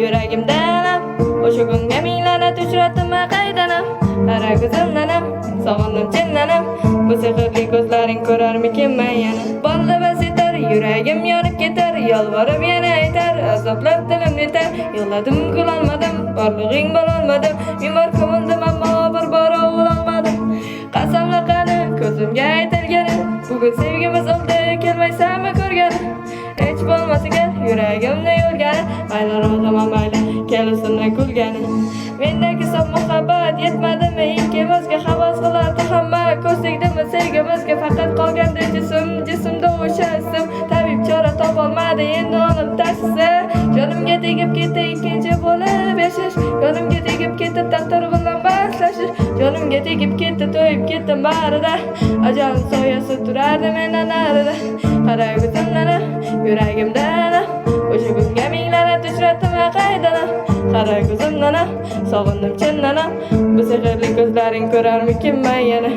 yuragimda alam. O'sha kunga minglanat uchratdim qaydanam. Qara ko'zimdanam, sog'indim chindanam. Bu sehrli ko'zlaring ko'rarmikin men yana. Bolda bas etar, yuragim yonib ketar. Yolvorib yana aytar, azoblab dilim netar. Yig'ladim kulolmadim, borlig'ing bo'lolmadim. Bemor ko'mildim ammo bir bora ololmadim. Qasamla qani ko'zimga aytilgani, bugun sevgimiz oldi kelmaysanmi ko'rgani. Hech bo'lmasa kel yuragimni yo'lgani, mayli ro'zama mayli kelusimdan kulgani. Mendagi sof muhabbat yetmadimi ikkimizga havas qilardi hamma. Ko'z tegdimi sevgimizga faqat qolgandi jismda o'sha ism. Tabib chora topolmadi endi olib tashsa. Jonimga tegib ketdi ikkinchi bo'lib yashash. Jonimga tegib ketdi taqdir bilan bahslashish. Jonimga tegib ketdi to'yib ketdim barida. Ajal soyasi turardi mendan narida. Qara ko'zimdan yuragimda o'sha kunga minglanat uchratdim qaydanam. Qara ko'zimdan sog'indim chindanam. Bu sehrli ko'zlaring ko'rarmikin men yana.